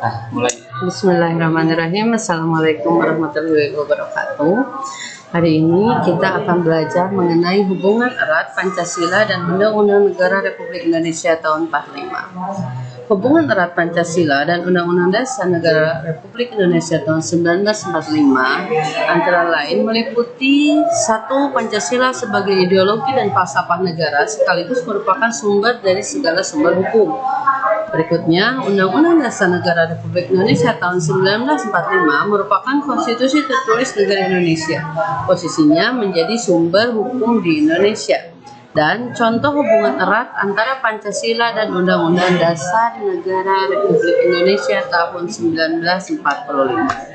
Mulai. Bismillahirrahmanirrahim. Assalamualaikum warahmatullahi wabarakatuh. Hari ini kita akan belajar mengenai hubungan erat Pancasila dan Undang-Undang Negara Republik Indonesia tahun 45. Hubungan erat Pancasila dan Undang-Undang Dasar Negara Republik Indonesia tahun 1945 antara lain meliputi satu, Pancasila sebagai ideologi dan falsafah negara sekaligus merupakan sumber dari segala sumber hukum. Berikutnya, Undang-Undang Dasar Negara Republik Indonesia tahun 1945 merupakan konstitusi tertulis negara Indonesia. Posisinya menjadi sumber hukum di Indonesia. Dan contoh hubungan erat antara Pancasila dan Undang-Undang Dasar Negara Republik Indonesia tahun 1945.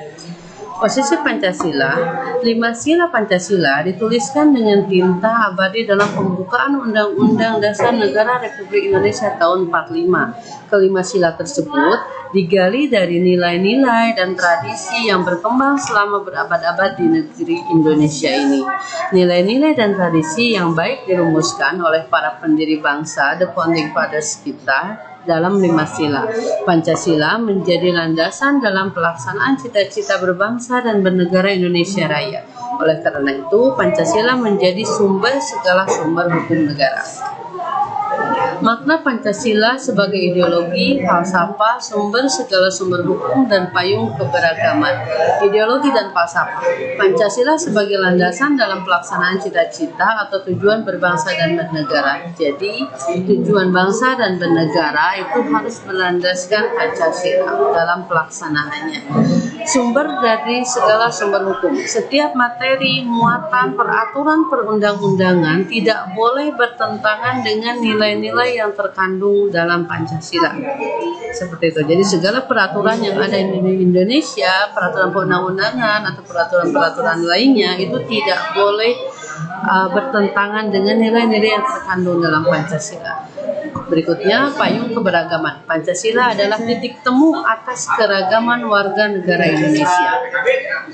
Posisi Pancasila, 5 sila Pancasila dituliskan dengan tinta abadi dalam pembukaan Undang-Undang Dasar Negara Republik Indonesia tahun 45. Kelima sila tersebut digali dari nilai-nilai dan tradisi yang berkembang selama berabad-abad di negeri Indonesia ini. Nilai-nilai dan tradisi yang baik dirumuskan oleh para pendiri bangsa, the founding fathers kita, dalam 5 sila. Pancasila menjadi landasan dalam pelaksanaan cita-cita berbangsa dan bernegara Indonesia Raya. Oleh karena itu, Pancasila menjadi sumber segala sumber hukum negara. Makna Pancasila sebagai ideologi, falsafah, sumber segala sumber hukum dan payung keberagaman. Ideologi dan falsafah. Pancasila sebagai landasan dalam pelaksanaan cita-cita atau tujuan berbangsa dan bernegara. Jadi, tujuan bangsa dan bernegara itu harus berlandaskan Pancasila dalam pelaksanaannya. Sumber dari segala sumber hukum. Setiap materi, muatan, peraturan perundang-undangan tidak boleh bertentangan dengan nilai-nilai yang terkandung dalam Pancasila. Seperti itu. Jadi segala peraturan yang ada di Indonesia, peraturan perundang-undangan atau peraturan-peraturan lainnya itu tidak boleh bertentangan dengan nilai-nilai yang terkandung dalam Pancasila. Berikutnya, payung keberagaman. Pancasila adalah titik temu atas keragaman warga negara Indonesia.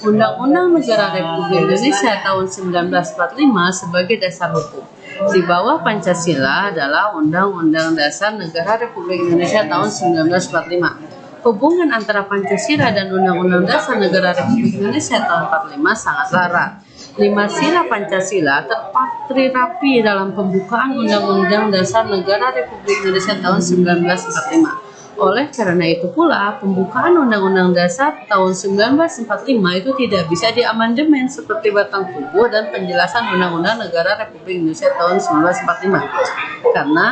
Undang-Undang Negara Republik Indonesia tahun 1945 sebagai dasar hukum. Di bawah Pancasila adalah Undang-Undang Dasar Negara Republik Indonesia tahun 1945. Hubungan antara Pancasila dan Undang-Undang Dasar Negara Republik Indonesia tahun 1945 sangat erat. 5 sila Pancasila terpatri rapi dalam pembukaan Undang-Undang Dasar Negara Republik Indonesia tahun 1945. Oleh karena itu pula, pembukaan Undang-Undang Dasar tahun 1945 itu tidak bisa diamandemen seperti batang tubuh dan penjelasan Undang-Undang Negara Republik Indonesia tahun 1945. Karena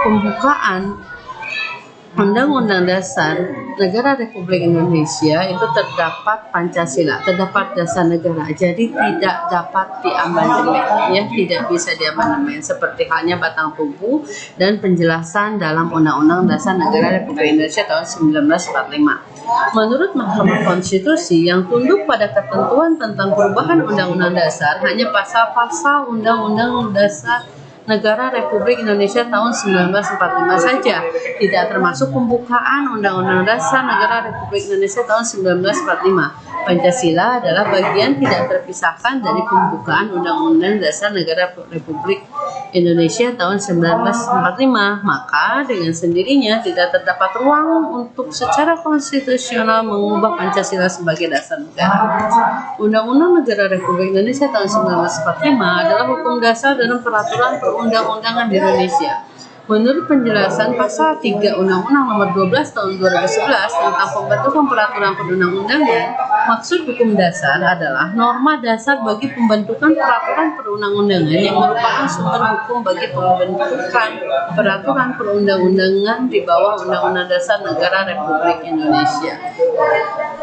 pembukaan Undang-Undang Dasar Negara Republik Indonesia itu terdapat Pancasila, terdapat dasar negara, jadi tidak dapat diamandemen, ya, tidak bisa diamandemen seperti halnya batang tubuh dan penjelasan dalam Undang-Undang Dasar Negara Republik Indonesia tahun 1945. Menurut Mahkamah Konstitusi yang tunduk pada ketentuan tentang perubahan Undang-Undang Dasar hanya pasal-pasal Undang-Undang Dasar Negara Republik Indonesia tahun 1945 saja, tidak termasuk pembukaan Undang-Undang Dasar Negara Republik Indonesia tahun 1945. Pancasila adalah bagian tidak terpisahkan dari pembukaan Undang-Undang Dasar Negara Republik Indonesia tahun 1945. Maka dengan sendirinya tidak terdapat ruang untuk secara konstitusional mengubah Pancasila sebagai dasar negara. Undang-Undang Negara Republik Indonesia tahun 1945 adalah hukum dasar dalam peraturan perundang-undangan di Indonesia. Menurut penjelasan pasal 3 Undang-Undang Nomor 12 Tahun 2011 tentang pembentukan peraturan perundang-undangan, maksud hukum dasar adalah norma dasar bagi pembentukan peraturan perundang-undangan yang merupakan sumber hukum bagi pembentukan peraturan perundang-undangan di bawah Undang-Undang Dasar Negara Republik Indonesia.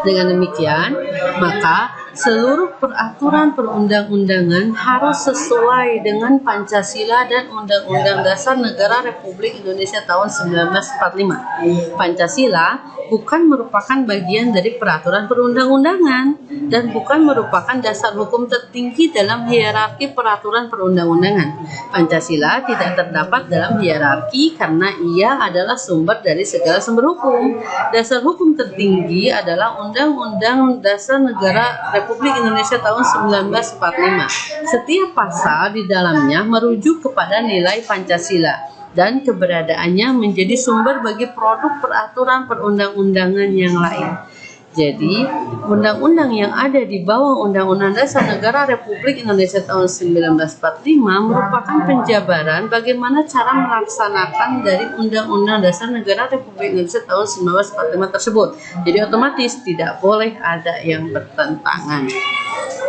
Dengan demikian, maka seluruh peraturan perundang-undangan harus sesuai dengan Pancasila dan Undang-Undang Dasar Negara Republik Indonesia tahun 1945. Pancasila bukan merupakan bagian dari peraturan perundang-undangan dan bukan merupakan dasar hukum tertinggi dalam hierarki peraturan perundang-undangan. Pancasila tidak terdapat dalam hierarki karena ia adalah sumber dari segala sumber hukum. Dasar hukum tertinggi adalah Undang-Undang Dasar Negara Republik Indonesia tahun 1945. Setiap pasal di dalamnya merujuk kepada nilai Pancasila. dan keberadaannya menjadi sumber bagi produk peraturan perundang-undangan yang lain. Jadi, undang-undang yang ada di bawah Undang-Undang Dasar Negara Republik Indonesia tahun 1945 merupakan penjabaran bagaimana cara melaksanakan dari Undang-Undang Dasar Negara Republik Indonesia tahun 1945 tersebut. Jadi otomatis tidak boleh ada yang bertentangan.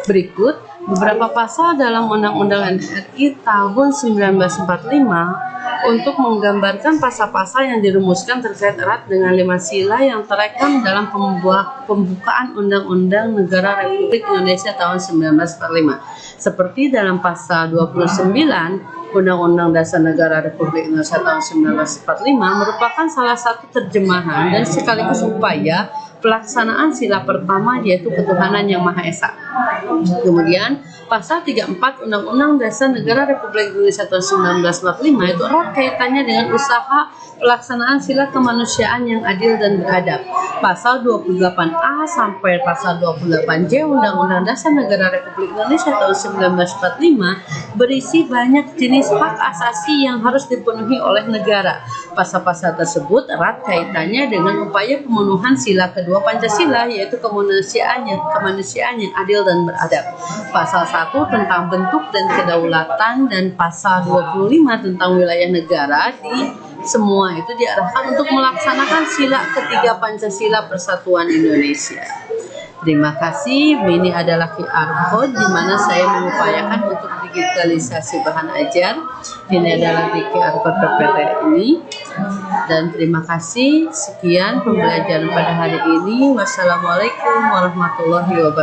Berikut beberapa pasal dalam Undang-Undang NRI tahun 1945 untuk menggambarkan pasal-pasal yang dirumuskan terkait erat dengan 5 sila yang terekam dalam pembukaan Undang-Undang Negara Republik Indonesia tahun 1945. Seperti dalam pasal 29 Undang-Undang Dasar Negara Republik Indonesia tahun 1945 merupakan salah satu terjemahan dan sekaligus upaya pelaksanaan sila pertama, yaitu ketuhanan yang Maha Esa. Kemudian pasal 34 Undang-Undang Dasar Negara Republik Indonesia tahun 1945 itu erat kaitannya dengan usaha pelaksanaan sila kemanusiaan yang adil dan beradab. Pasal 28A sampai pasal 28J Undang-Undang Dasar Negara Republik Indonesia tahun 1945 berisi banyak jenis hak asasi yang harus dipenuhi oleh negara. Pasal-pasal tersebut erat kaitannya dengan upaya pemenuhan sila kedua Pancasila, yaitu kemanusiaan yang adil dan beradab. Pasal 1 tentang bentuk dan kedaulatan dan pasal 25 tentang wilayah negara semua itu diarahkan untuk melaksanakan sila ketiga Pancasila Persatuan Indonesia. Terima kasih. Ini adalah QR code di mana saya mengupayakan untuk digitalisasi bahan ajar. Ini adalah di QR code PPT ini. Dan terima kasih. Sekian pembelajaran pada hari ini. Wassalamualaikum warahmatullahi wabarakatuh.